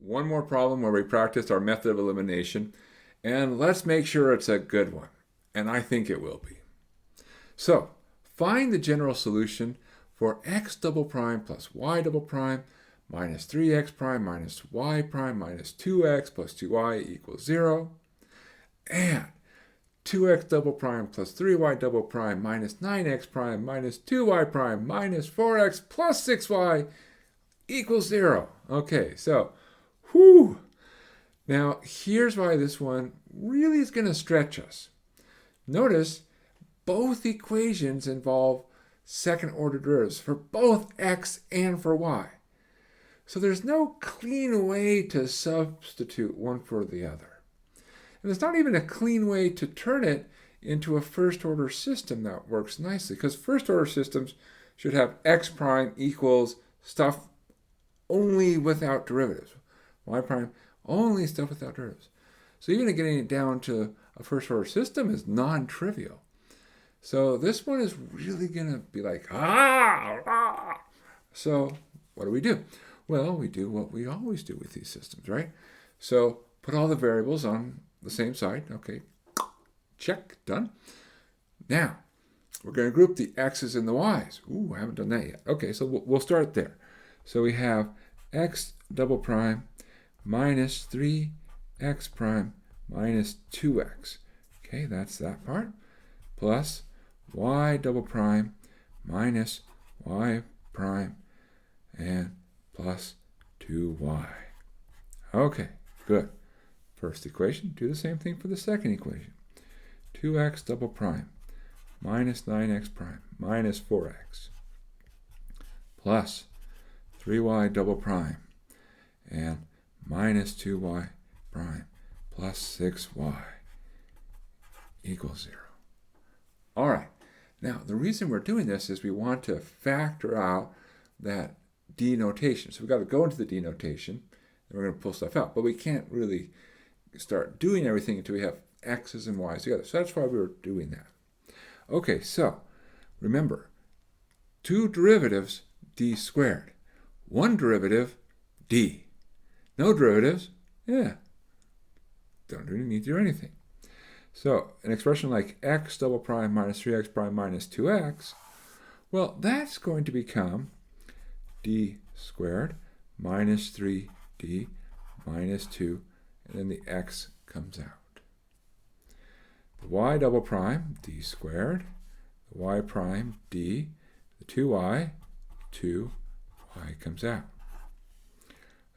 one more problem where we practice our method of elimination, and let's make sure it's a good one. And I think it will be. So, find the general solution for x double prime plus y double prime minus 3x prime minus y prime minus 2x plus 2y equals 0. And 2x double prime plus 3y double prime minus 9x prime minus 2y prime minus 4x plus 6y equals 0. Okay, so, whew. Now, here's why this one really is going to stretch us. Notice both equations involve second-order derivatives for both x and for y. So there's no clean way to substitute one for the other. And there's not even a clean way to turn it into a first-order system that works nicely, because first-order systems should have x prime equals stuff only without derivatives. Y prime only stuff without derivatives. So even getting it down to a first-order system is non-trivial. So this one is really going to be like, So what do? Well, we do what we always do with these systems, right? So put all the variables on the same side. Okay, check, done. Now, we're going to group the x's and the y's. Ooh, I haven't done that yet. Okay, so we'll start there. So we have x double prime minus 3x prime minus 2x. Okay, that's that part. Plus y double prime minus y prime and plus 2y. Okay, good. First equation, do the same thing for the second equation. 2x double prime minus 9x prime minus 4x plus 3y double prime and minus 2y prime plus 6y equals 0. All right. Now, the reason we're doing this is we want to factor out that denotation. So we've got to go into the denotation, and we're going to pull stuff out. But we can't really start doing everything until we have x's and y's together. So that's why we were doing that. Okay, so remember, two derivatives, d squared. One derivative, d. No derivatives, don't really need to do anything. So an expression like x double prime minus 3x prime minus 2x, well, that's going to become d squared minus 3d minus 2, and then the x comes out. The y double prime, d squared, the y prime, d, the 2y, 2y comes out.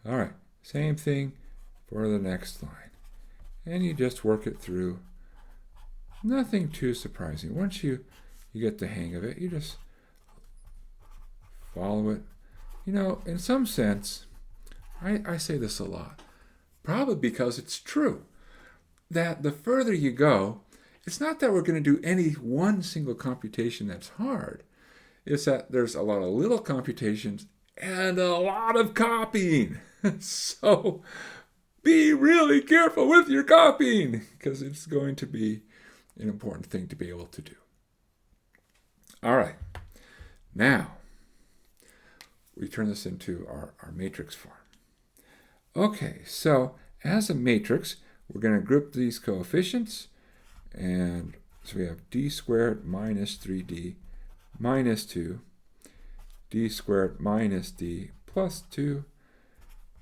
All right, same thing for the next line. And you just work it through. Nothing too surprising. Once you get the hang of it, you just follow it. You know, in some sense, I say this a lot, probably because it's true, that the further you go, it's not that we're going to do any one single computation that's hard. It's that there's a lot of little computations and a lot of copying. So be really careful with your copying, because it's going to be an important thing to be able to do. All right. Now, we turn this into our matrix form. Okay, so as a matrix, we're going to group these coefficients. And so we have d squared minus 3d minus 2, d squared minus d plus 2,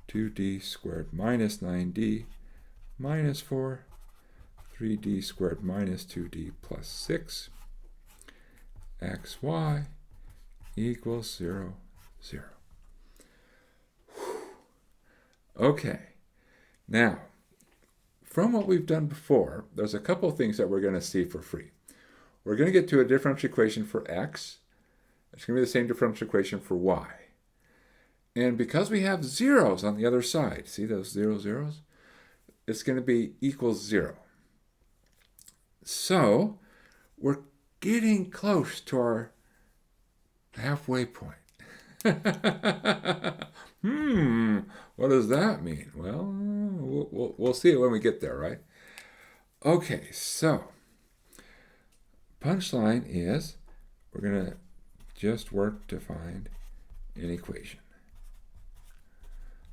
2d squared minus 9d minus 4, 3d squared minus 2d plus 6, xy equals 0, 0. Okay, now, from what we've done before, there's a couple of things that we're going to see for free. We're going to get to a differential equation for x. It's going to be the same differential equation for y. And because we have zeros on the other side, see those zeros? It's going to be equals 0. So we're getting close to our halfway point. What does that mean? Well, we'll see it when we get there, right? Okay, so punchline is we're going to just work to find an equation.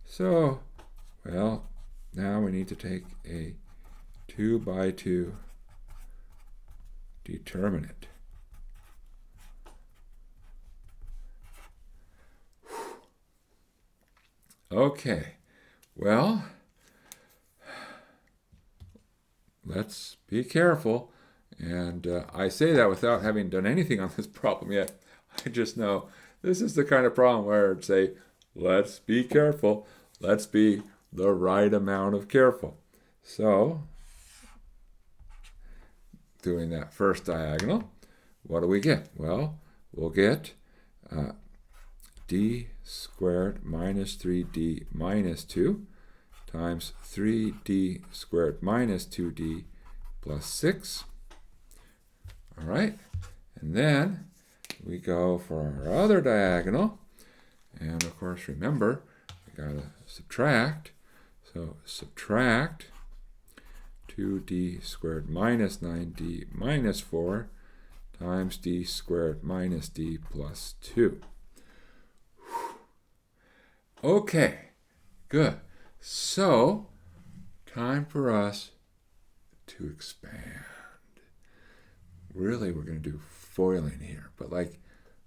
So Well, now we need to take a 2 by 2 determinant. Okay, well, let's be careful. And I say that without having done anything on this problem yet. I just know this is the kind of problem where I'd say, let's be careful. Let's be the right amount of careful. So, doing that first diagonal, what do we get? Well, we'll get d squared minus 3d minus 2 times 3d squared minus 2d plus 6. All right, and then we go for our other diagonal. And of course, remember, we got to subtract. So subtract 2d squared minus 9d minus 4 times d squared minus d plus 2. Okay, good. So, time for us to expand. Really, we're going to do foiling here, but like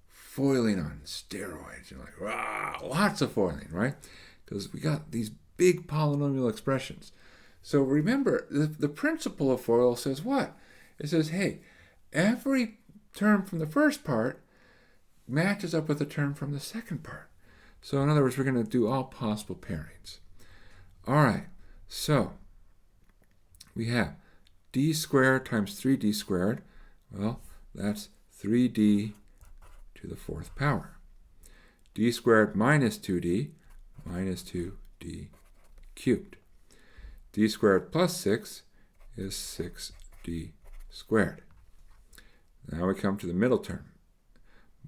foiling on steroids. You're like, wow, lots of foiling, right? Because we got these big polynomial expressions. So remember, the principle of FOIL says what? It says, hey, every term from the first part matches up with a term from the second part. So in other words, we're going to do all possible pairings. All right, so we have d squared times 3d squared. Well, that's 3d to the 4th power. D squared minus 2d minus 2d cubed. D squared plus 6 is 6d squared. Now we come to the middle term.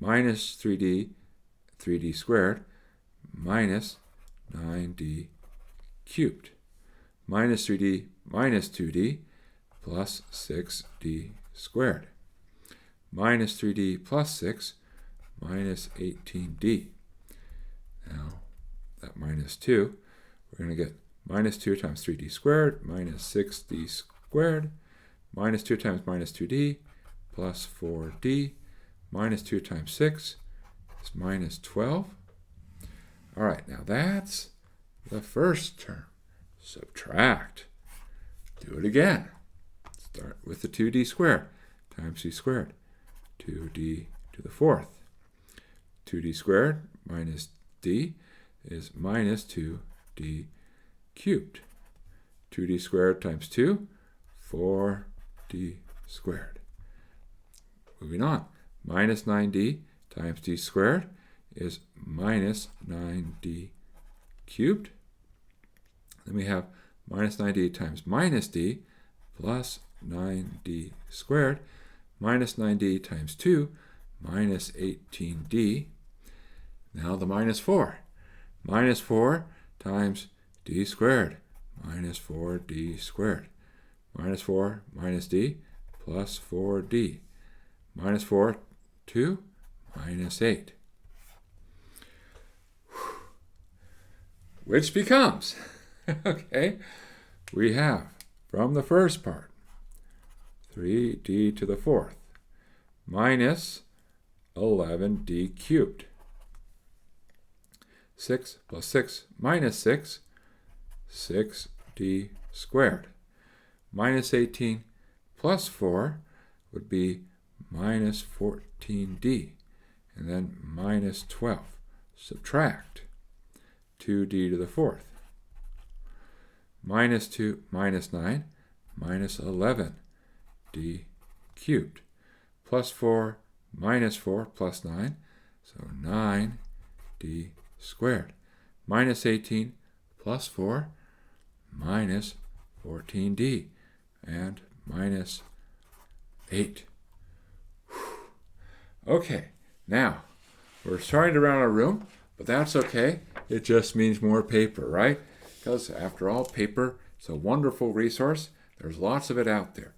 Minus 3d squared minus 9d cubed. Minus 3d minus 2d plus 6d squared. Minus 3d plus 6 minus 18d. Now, that minus 2, we're going to get minus 2 times 3d squared minus 6d squared. Minus 2 times minus 2d plus 4d. Minus 2 times 6 is minus 12. All right, now that's the first term. Subtract. Do it again. Start with the 2d squared times d squared. 2d to the 4th. 2d squared minus d is minus 2d cubed. 2d squared times 2, 4d squared. Moving on. Minus 9d times d squared is minus 9d cubed. Then we have minus 9d times minus d plus 9d squared. Minus 9d times 2 minus 18d. Now the minus 4. Minus 4 times d squared minus 4d squared. Minus 4 minus d plus 4d. Minus 4, 2, minus 8. Which becomes, okay, we have from the first part, 3d to the 4th minus 11d cubed. 6 plus 6 minus 6, 6d squared. Minus 18 plus 4 would be minus 14d, and then minus 12. Subtract 2d to the 4th. Minus 2 minus 9 minus 11d cubed. Plus 4 minus 4 plus 9, so 9d squared. Minus 18 plus 4 minus 14d, and minus 8. Okay, now we're starting to run out of room, but that's okay. It just means more paper, right? Because after all, paper is a wonderful resource. There's lots of it out there.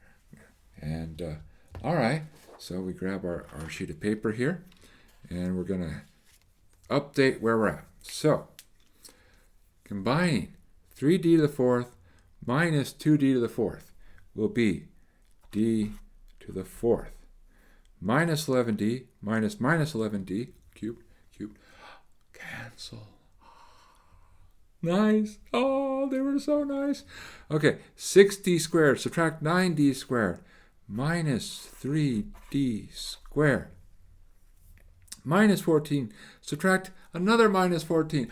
And all right, so we grab our sheet of paper here, and we're going to update where we're at. So, combining 3d to the fourth minus 2d to the fourth will be d to the fourth minus 11d minus 11d cubed, cancel. Nice. Oh, they were so nice. Okay, 6d squared, subtract 9d squared, minus 3d squared. Minus 14, subtract another minus 14.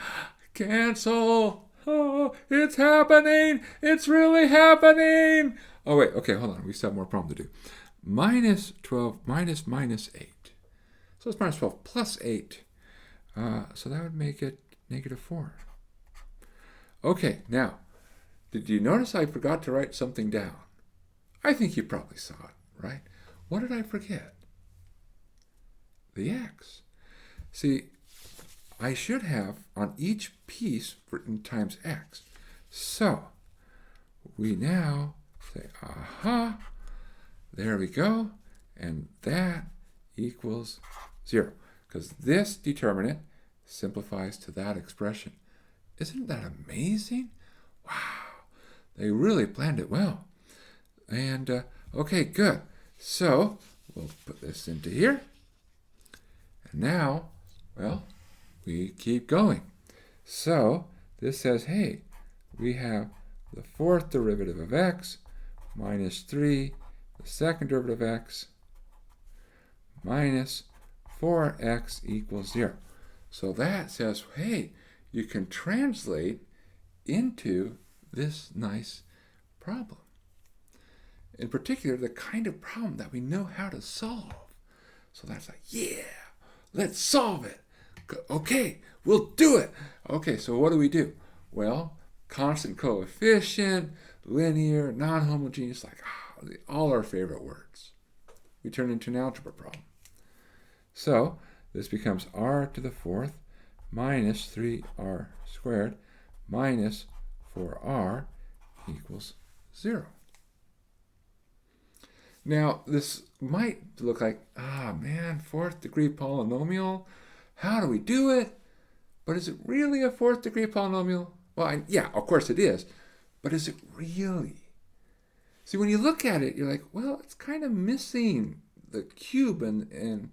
Cancel. Oh, it's happening. It's really happening. Oh, wait. Okay, hold on. We still have more problem to do. Minus 12 minus 8. So it's minus 12 plus 8. So that would make it negative 4. Okay, now, did you notice I forgot to write something down? I think you probably saw it, right? What did I forget? The x. See, I should have on each piece written times x. So, we now say, aha, there we go, and that equals 0. Because this determinant simplifies to that expression. Isn't that amazing? Wow, they really planned it well. And, okay, good. So, we'll put this into here. And now, well, we keep going. So, this says, hey, we have the fourth derivative of x minus 3, the second derivative of x minus 4x equals 0. So that says, hey, you can translate into this nice problem. In particular, the kind of problem that we know how to solve. So that's like, yeah, let's solve it. Okay, we'll do it. Okay, so what do? Well, constant coefficient, linear, non-homogeneous, like all our favorite words. We turn into an algebra problem. So this becomes r to the fourth minus 3r squared minus 4r equals 0. Now, this might look like, man, fourth degree polynomial. How do we do it? But is it really a fourth degree polynomial? Well, yeah, of course it is. But is it really? See, when you look at it, you're like, well, it's kind of missing the cube and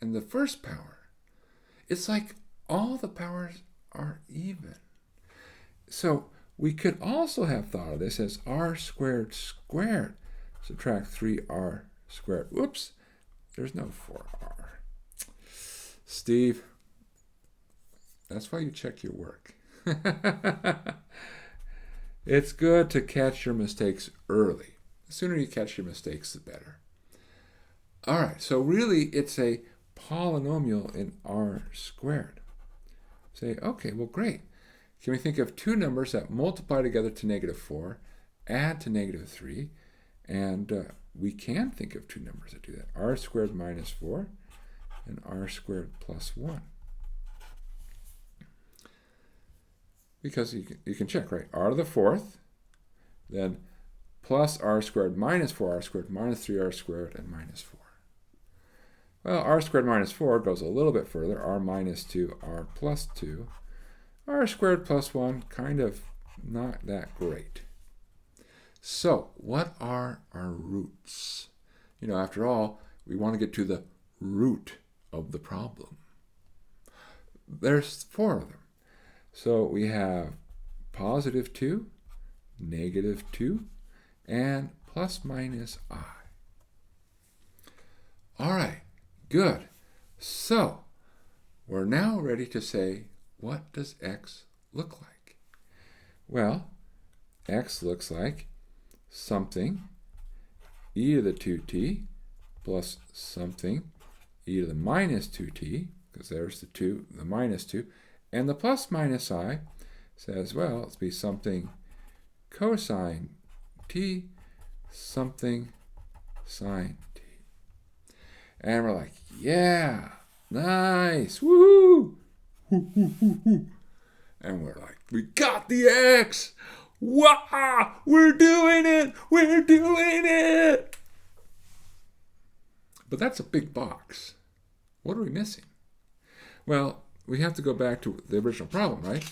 the first power. It's like all the powers are even. So we could also have thought of this as r squared squared. Subtract 3r squared. Whoops, there's no 4r. Steve, that's why you check your work. It's good to catch your mistakes early. The sooner you catch your mistakes, the better. All right, so really it's a polynomial in r squared. Say, okay, well, great. Can we think of two numbers that multiply together to negative 4, add to negative 3, and we can think of two numbers that do that. R squared minus 4 and r squared plus 1. Because you can check, right? R to the fourth, then plus r squared minus 4r squared minus 3r squared and minus 4. Well, r squared minus 4 goes a little bit further. R minus 2, r plus 2. R squared plus 1, kind of not that great. So, what are our roots? You know, after all, we want to get to the root of the problem. There's 4 of them. So we have positive 2, negative 2, and plus minus I. All right, good. So we're now ready to say, what does x look like? Well, x looks like something e to the 2t plus something e to the minus 2t, because there's the 2, the minus 2, and the plus minus I says, well, let's be something cosine t, something sine t. And we're like, yeah, nice, woohoo! And we're like, we got the x! Wow! We're doing it! We're doing it! But that's a big box. What are we missing? Well, we have to go back to the original problem, right?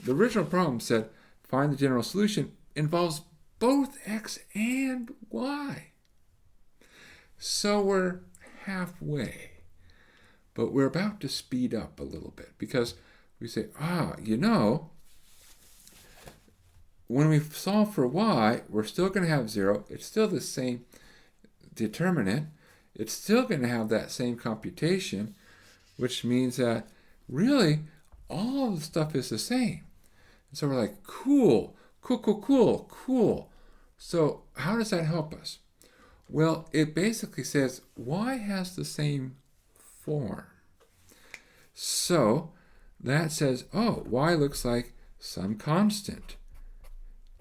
The original problem said, find the general solution involves both x and y. So we're halfway. But we're about to speed up a little bit because we say, when we solve for y, we're still going to have 0. It's still the same determinant. It's still going to have that same computation, which means that really all the stuff is the same. And so we're like, cool. So how does that help us? Well, it basically says y has the same form. So that says, y looks like some constant,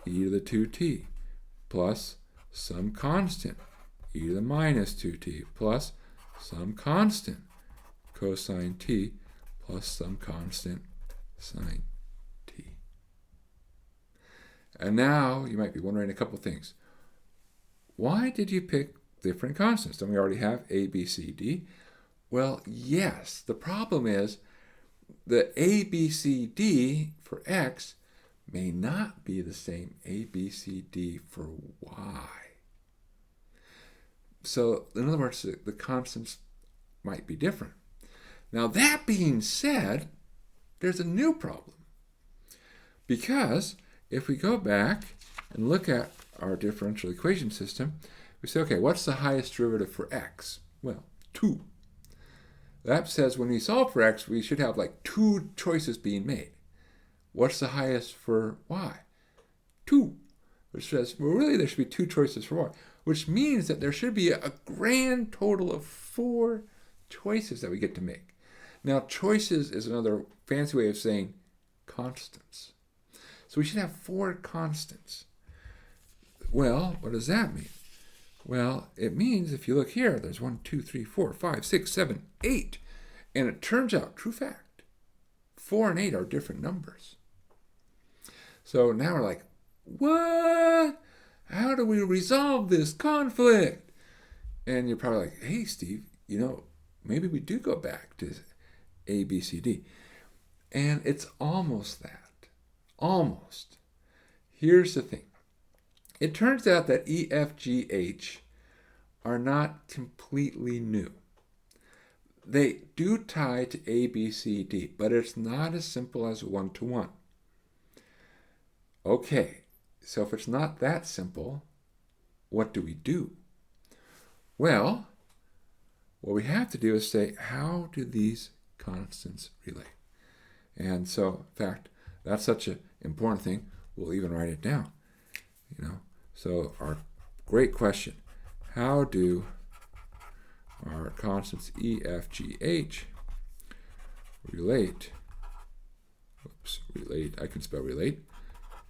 e to the 2t, plus some constant, e to the minus 2t, plus some constant, cosine t, plus some constant, sine t. And now you might be wondering a couple things. Why did you pick different constants? Don't we already have a, b, c, d? Well, yes. The problem is the a, b, c, d for x may not be the same a, b, c, d for y. So, in other words, the constants might be different. Now, that being said, there's a new problem. Because if we go back and look at our differential equation system, we say, okay, what's the highest derivative for x? Well, 2. That says when we solve for x, we should have like 2 choices being made. What's the highest for y? 2. Which says, well, really there should be 2 choices for y, which means that there should be a grand total of 4 choices that we get to make. Now, choices is another fancy way of saying constants. So we should have 4 constants. Well, what does that mean? Well, it means if you look here, there's 1, 2, 3, 4, 5, 6, 7, 8. And it turns out, true fact, 4 and 8 are different numbers. So now we're like, what? How do we resolve this conflict? And you're probably like, hey, Steve, maybe we do go back to A, B, C, D. And it's almost that. Almost. Here's the thing. It turns out that E, F, G, H are not completely new. They do tie to A, B, C, D, but it's not as simple as 1-to-1. Okay, so if it's not that simple, what do we do? Well, what we have to do is say, how do these constants relate? And so, in fact, that's such an important thing, we'll even write it down. So our great question, how do our constants E, F, G, H relate, I can spell relate,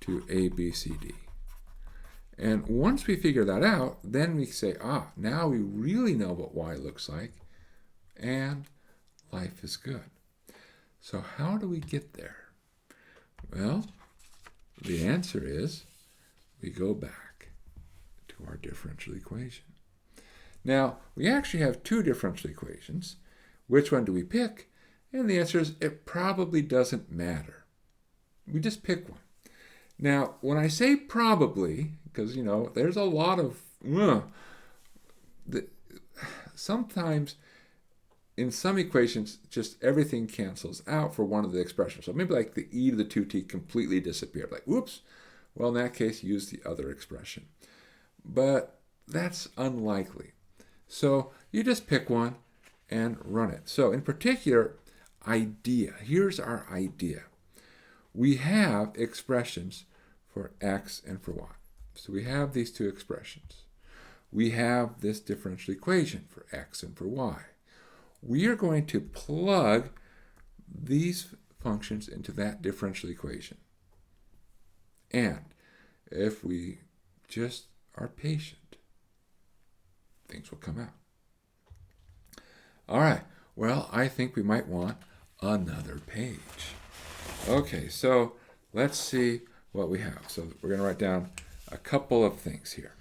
to A, B, C, D. And once we figure that out, then we say, now we really know what y looks like, and life is good. So how do we get there? Well, the answer is we go back to our differential equation. Now, we actually have 2 differential equations. Which one do we pick? And the answer is it probably doesn't matter. We just pick one. Now, when I say probably, because, there's a lot of, sometimes in some equations, just everything cancels out for one of the expressions. So maybe like the e to the 2t completely disappeared. Like, whoops. Well, in that case, use the other expression. But that's unlikely. So you just pick one and run it. So in particular, idea. Here's our idea. We have expressions for x and for y. So we have these 2 expressions. We have this differential equation for x and for y. We are going to plug these functions into that differential equation. And if we just are patient, things will come out. All right. Well, I think we might want another page. Okay, so let's see what we have. So we're going to write down a couple of things here.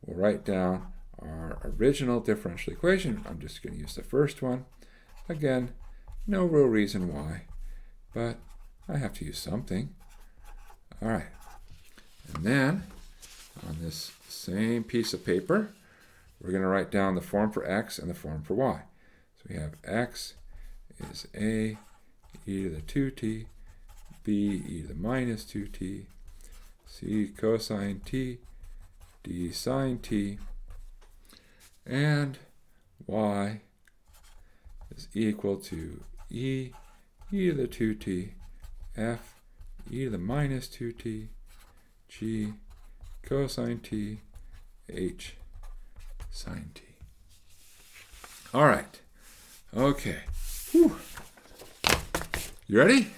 We'll write down our original differential equation. I'm just going to use the first one. Again, no real reason why, but I have to use something. All right, then, on this same piece of paper, we're going to write down the form for x and the form for y. So we have x is a e to the 2t, b e to the minus 2t, c cosine t, d sine t, and y is equal to e to the 2t, f e to the minus 2t, g cosine t, h sine t. All right. Okay. Whew. You ready?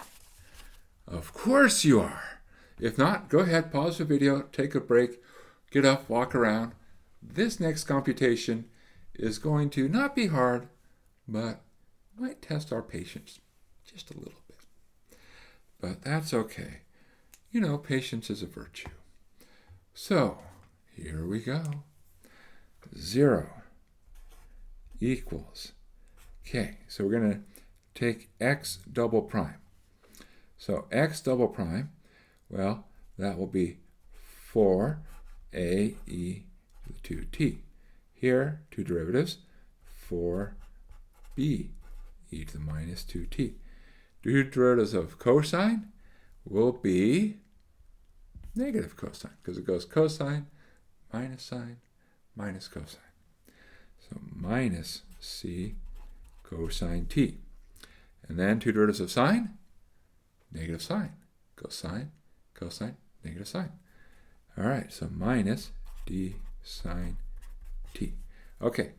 Of course you are. If not, go ahead, pause the video, take a break, get up, walk around. This next computation is going to not be hard, but might test our patience just a little bit. But that's okay. You know, patience is a virtue. So, here we go. 0 equals, okay, so we're going to take x double prime. So x double prime, well, that will be 4a e to the 2t. Here, two derivatives, 4b e to the minus 2t. Two derivatives of cosine will be negative cosine, because it goes cosine minus sine minus cosine. So minus c cosine t. And then two derivatives of sine, negative sine. Cosine, cosine, negative sine. All right, so minus d sine t. Okay,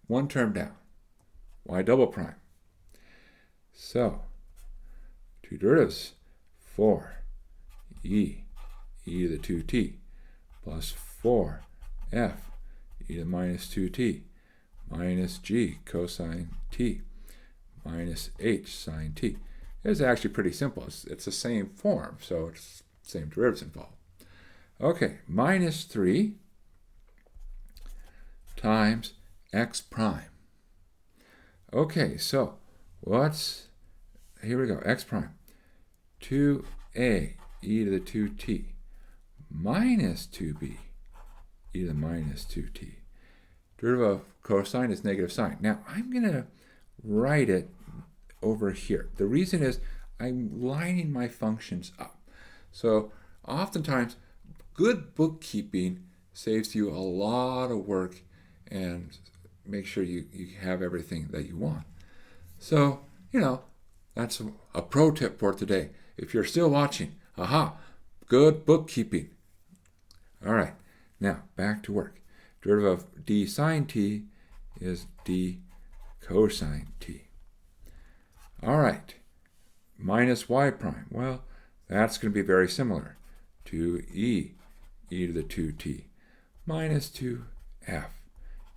one term down. Y double prime. So, two derivatives, 4 e to the 2t plus 4 f e to the minus 2t minus g cosine t minus h sine t. It's actually pretty simple. It's the same form, so it's the same derivatives involved. Okay, minus 3 times x prime. Okay, so here we go, x prime. 2a e to the 2t minus 2b e to the minus 2t. Derivative of cosine is negative sine. Now, I'm going to write it over here. The reason is I'm lining my functions up. So oftentimes, good bookkeeping saves you a lot of work and make sure you have everything that you want. So, you know, that's a pro tip for today. If you're still watching, good bookkeeping. All right, now back to work. Derivative of d sine t is d cosine t. All right, minus y prime. Well, that's going to be very similar to e to the 2t minus 2f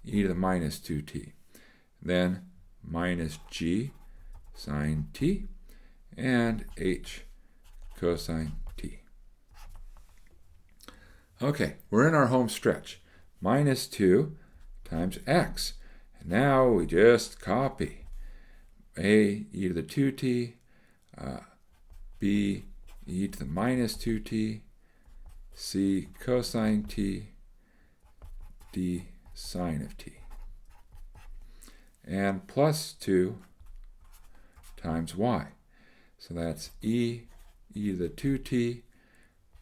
e to the minus 2t. Then minus g sine t and h cosine t. Okay, we're in our home stretch. Minus 2 times x. And now we just copy. A e to the 2t, b e to the minus 2t, c cosine t, d sine of t. And plus 2 times y. So that's e to the 2t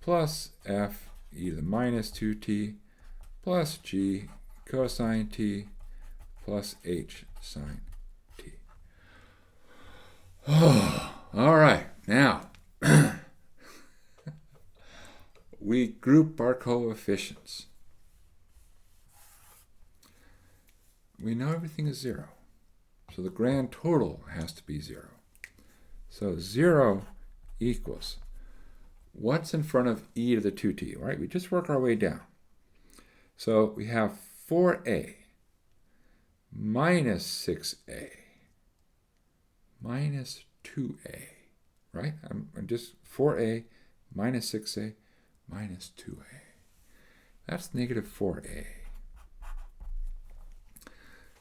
plus f e to the minus 2t plus g cosine t plus h sine t. All right, now we group our coefficients. We know everything is 0, so the grand total has to be 0. So 0 equals, what's in front of e to the 2t, right? We just work our way down. So we have 4a minus 6a minus 2a, right? I'm just 4a minus 6a minus 2a. That's negative 4a.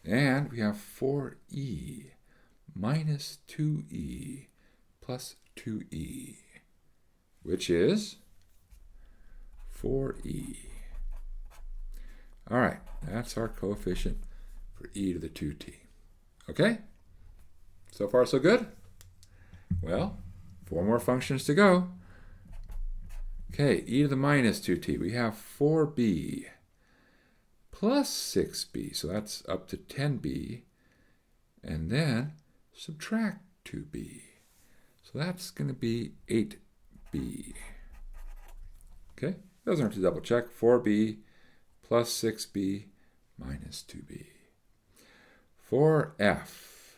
And we have 4e minus 2e plus 2e, which is 4e. All right, that's our coefficient for e to the 2t. Okay? So far, so good? Well, 4 more functions to go. Okay, e to the minus 2t. We have 4b plus 6b, so that's up to 10b. And then subtract 2b. So that's going to be 8b. Okay, those aren't to double check. 4b plus 6b minus 2b. 4f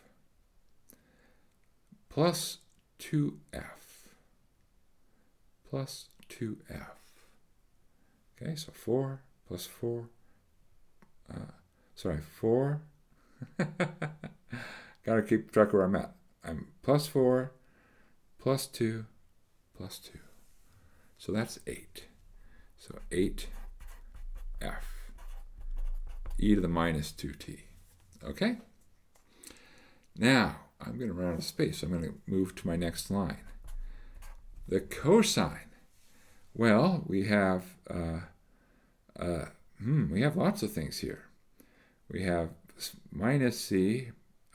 plus 2f plus 2f. Okay, so 4 plus 4. 4. Gotta keep track of where I'm at. I'm plus 4 plus 2 plus 2. So that's 8. So 8f e to the minus 2t. Okay? Now, I'm going to run out of space, so I'm going to move to my next line. The cosine. Well, we have lots of things here. We have minus c,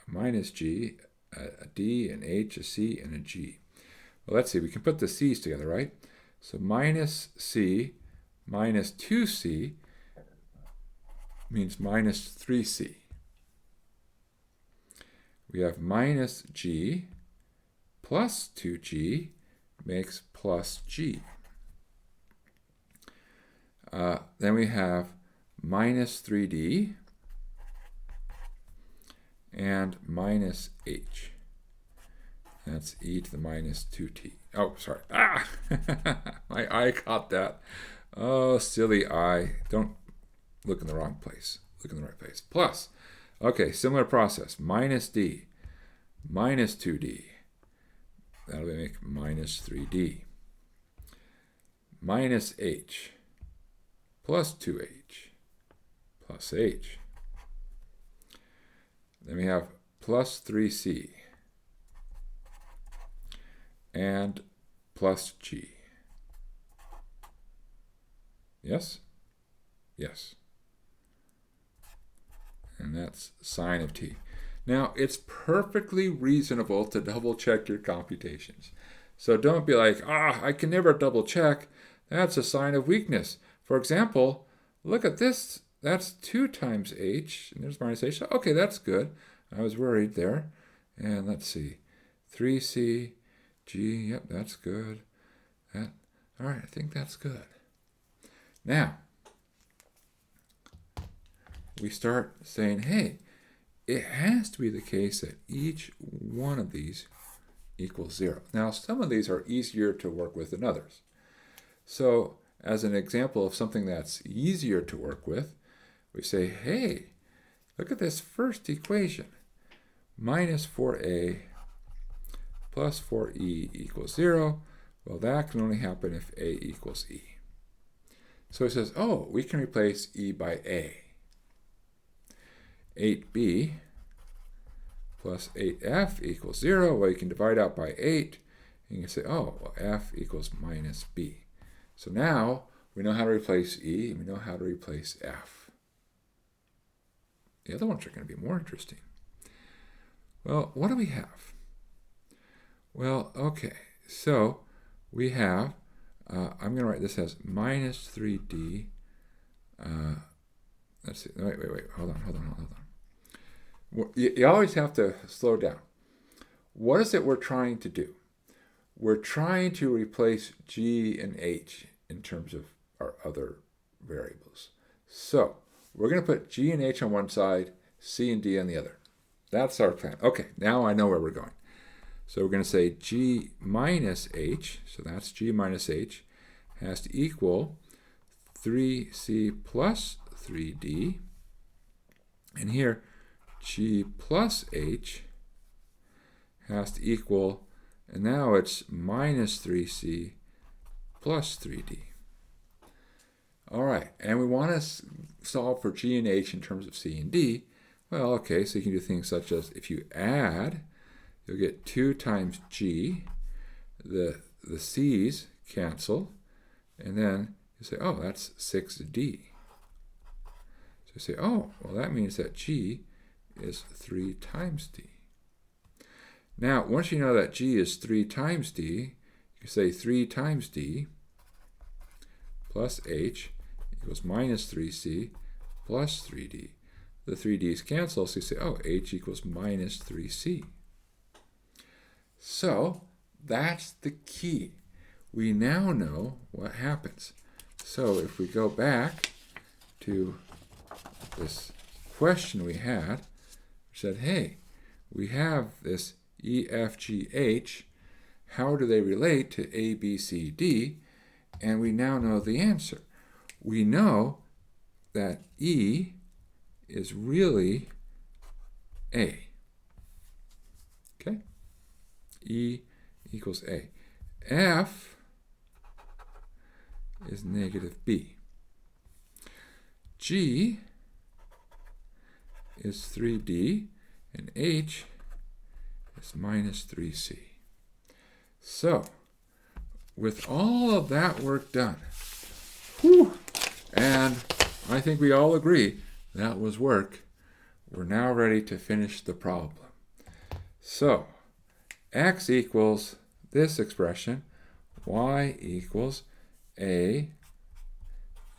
minus g, a d, an h, a c, and a g. Well, let's see. We can put the c's together, right? So minus c minus 2c means minus 3c. We have minus g plus 2g makes plus g. Then we have minus 3d and minus h. That's e to the minus 2t. Oh, sorry. Ah! My eye caught that. Oh, silly eye. Don't look in the wrong place. Look in the right place. Plus. Okay, similar process. Minus d minus 2d. That'll make minus 3d. Minus h plus 2h plus h. Then we have plus 3c and plus g. Yes? Yes. And that's sine of t. Now, it's perfectly reasonable to double check your computations. So don't be like, I can never double check. That's a sign of weakness. For example, look at this. That's 2 times h, and there's minus h. So, okay, that's good. I was worried there. And let's see. 3c, g, yep, that's good. All right, I think that's good. Now, we start saying, hey, it has to be the case that each one of these equals 0. Now, some of these are easier to work with than others. So, as an example of something that's easier to work with, we say, hey, look at this first equation. Minus 4a plus 4e equals 0. Well, that can only happen if a equals e. So it says, oh, we can replace e by a. 8b plus 8f equals 0. Well, you can divide out by 8, and you can say, oh, well, f equals minus b. So now we know how to replace e, and we know how to replace f. The other ones are going to be more interesting. Well, what do we have? Well, okay, so we have, I'm going to write this as minus 3d. Let's see, wait, hold on. You always have to slow down. What is it we're trying to do? We're trying to replace g and h in terms of our other variables. So we're going to put g and h on one side, c and d on the other. That's our plan. Okay, now I know where we're going. So we're going to say g minus h, so that's g minus h, has to equal 3c plus 3d. And here, g plus h has to equal, and now it's minus 3c plus 3d. All right, and we want to solve for g and h in terms of c and d. Well, okay, so you can do things such as if you add, you'll get 2 times g, the c's cancel, and then you say, oh, that's 6D. So you say, oh, well, that means that G is 3 times D. Now, once you know that G is 3 times D, you say 3 times D plus H equals minus 3C plus 3D. The 3D's cancel, so you say, oh, H equals minus 3C. So that's the key. We now know what happens. So if we go back to this question we had, we said, hey, we have this E, F, G, H. How do they relate to A, B, C, D? And we now know the answer. We know that E is really A. Okay? E equals A. F is negative B. G is 3D, and H is minus 3C. So, with all of that work done, and I think we all agree that was work, we're now ready to finish the problem. So, x equals this expression, y equals a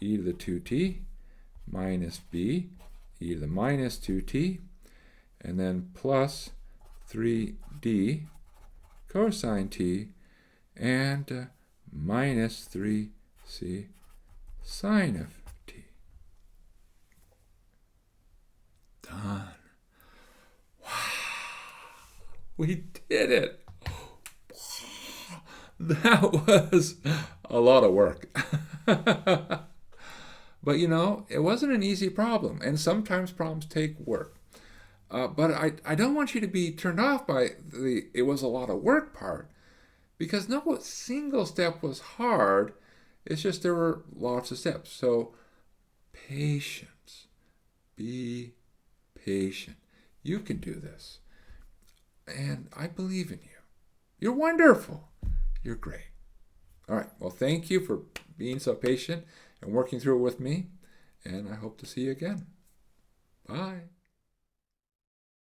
e to the 2t minus b e to the minus 2t, and then plus 3d cosine t, and minus 3c sine of t. Done. Wow. We did it. That was a lot of work. But you know, it wasn't an easy problem, and sometimes problems take work. But I don't want you to be turned off by the it was a lot of work part, because no single step was hard. It's just there were lots of steps. So patience. Be patient. You can do this. And I believe in you. You're wonderful. You're great. All right. Well, thank you for being so patient and working through it with me. And I hope to see you again. Bye.